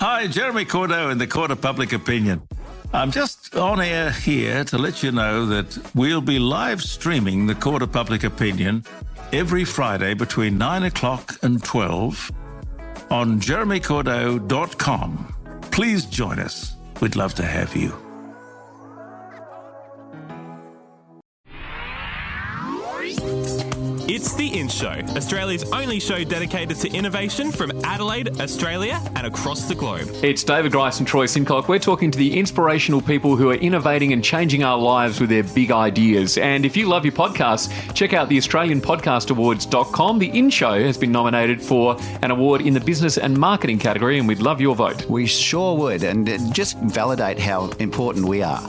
Hi, Jeremy Cordeaux in the Court of Public Opinion. I'm just on air here to let you know that we'll be live streaming the Court of Public Opinion every Friday between 9 o'clock and 12 on jeremycordeaux.com. Please join us. We'd love to have you. It's The In Show, Australia's only show dedicated to innovation from Adelaide, Australia, and across the globe. It's David Grice and Troy Simcock. We're talking to the inspirational people who are innovating and changing our lives with their big ideas. And if you love your podcasts, check out the AustralianPodcastAwards.com. The In Show has been nominated for an award in the business and marketing category, and we'd love your vote. We sure would, and just validate how important we are.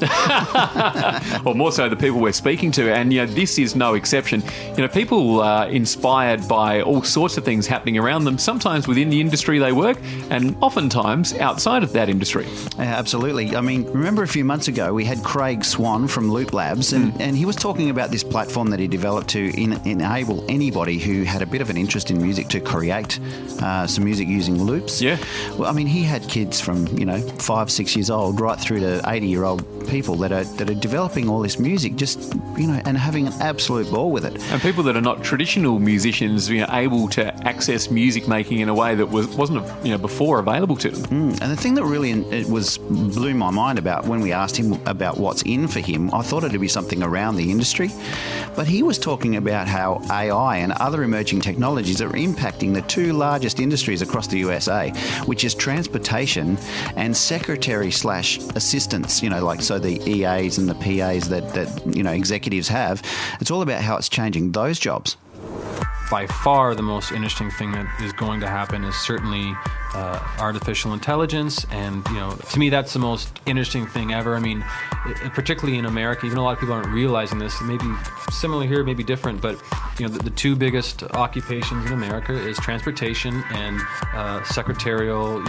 Well, more so the people we're speaking to, and this is no exception. People are inspired by all sorts of things happening around them, sometimes within the industry they work, and oftentimes outside of that industry. Absolutely. I mean, remember a few months ago we had Craig Swann from Looplabs, and he was talking about this platform that he developed to enable anybody who had a bit of an interest in music to create some music using loops. Yeah. Well, I mean, he had kids from 5, 6 years old right through to 80-year-old people that are developing all this music, just and having an absolute ball with it. And people that are not traditional musicians, able to access music making in a way that wasn't before available to them. And the thing that really blew my mind about when we asked him about what's in for him, I thought it'd be something around the industry, but he was talking about how AI and other emerging technologies are impacting the two largest industries across the USA, which is transportation and secretary/assistants. So the EAs and the PAs that executives have. It's all about how it's changing those jobs. By far the most interesting thing that is going to happen is certainly artificial intelligence, and to me that's the most interesting thing ever. I mean, particularly in America, even a lot of people aren't realizing this. Maybe similar here, maybe different, but the two biggest occupations in America is transportation and secretarial,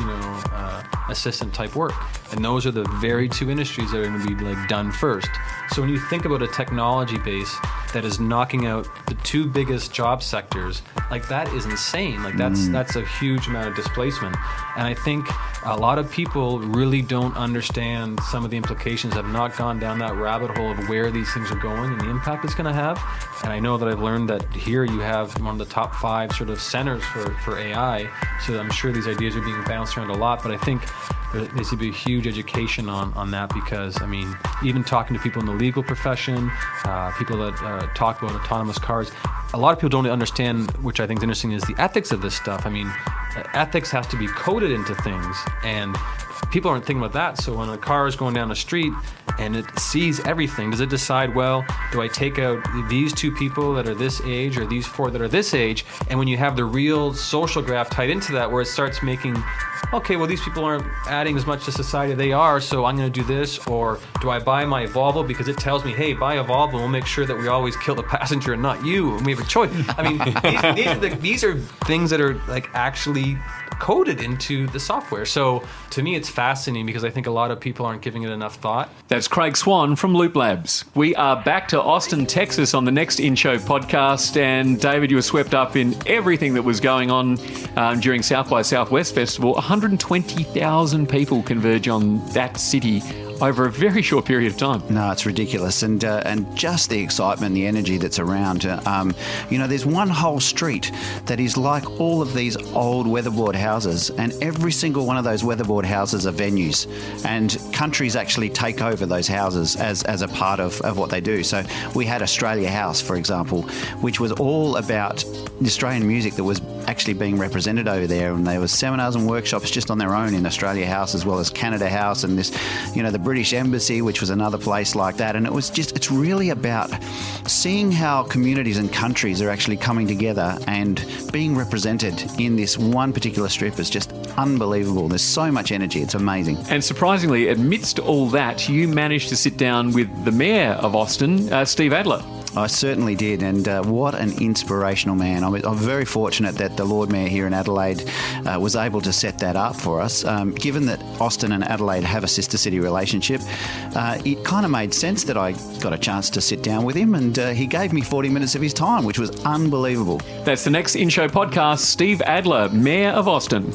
assistant type work, and those are the very two industries that are going to be done first. So when you think about a technology base that is knocking out the two biggest job sectors, that is insane. That's a huge amount of displacement. And I think a lot of people really don't understand some of the implications, have not gone down that rabbit hole of where these things are going and the impact it's going to have. And I know that I've learned that here you have one of the top 5 sort of centers for AI, so I'm sure these ideas are being bounced around a lot, but I think there needs to be a huge education on that, because, I mean, even talking to people in the legal profession, people that talk about autonomous cars, a lot of people don't understand, which I think is interesting, is the ethics of this stuff. I mean, ethics has to be coded into things, and people aren't thinking about that. So when a car is going down the street and it sees everything, does it decide, well, do I take out these 2 people that are this age or these 4 that are this age? And when you have the real social graph tied into that, where it starts making, okay, well, these people aren't adding as much to society they are, so I'm going to do this. Or do I buy my Volvo because it tells me, hey, buy a Volvo, we'll make sure that we always kill the passenger and not you, and we have a choice. I mean, these are things that are actually coded into the software. So to me, it's fascinating, because I think a lot of people aren't giving it enough thought. That's Craig Swann from Looplabs. We are back to Austin, Texas on the next In Show podcast. And David, you were swept up in everything that was going on during South by Southwest Festival. 120,000 people converge on that city over a very short period of time. No, it's ridiculous, and just the excitement, the energy that's around. There's one whole street that is like all of these old weatherboard houses, and every single one of those weatherboard houses are venues, and countries actually take over those houses as a part of what they do. So we had Australia House, for example, which was all about the Australian music that was actually being represented over there, and there was seminars and workshops just on their own in Australia House, as well as Canada House, and this, the British Embassy, which was another place like that. And it's really about seeing how communities and countries are actually coming together and being represented in this one particular strip is just unbelievable. There's so much energy. It's amazing. And surprisingly, amidst all that, you managed to sit down with the Mayor of Austin, Steve Adler. I certainly did, and what an inspirational man. I'm very fortunate that the Lord Mayor here in Adelaide was able to set that up for us. Given that Austin and Adelaide have a sister city relationship, it kind of made sense that I got a chance to sit down with him, and he gave me 40 minutes of his time, which was unbelievable. That's the next In Show podcast. Steve Adler, Mayor of Austin.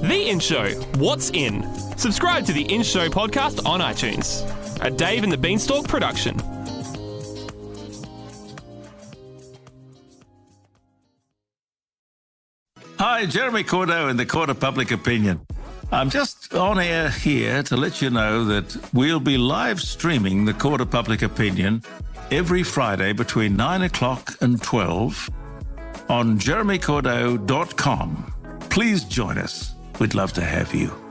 The In Show, What's In? Subscribe to the In Show podcast on iTunes. A Dave and the Beanstalk production. Hi, Jeremy Cordeaux in the Court of Public Opinion. I'm just on air here to let you know that we'll be live streaming the Court of Public Opinion every Friday between 9 o'clock and 12 on jeremycordeaux.com. Please join us. We'd love to have you.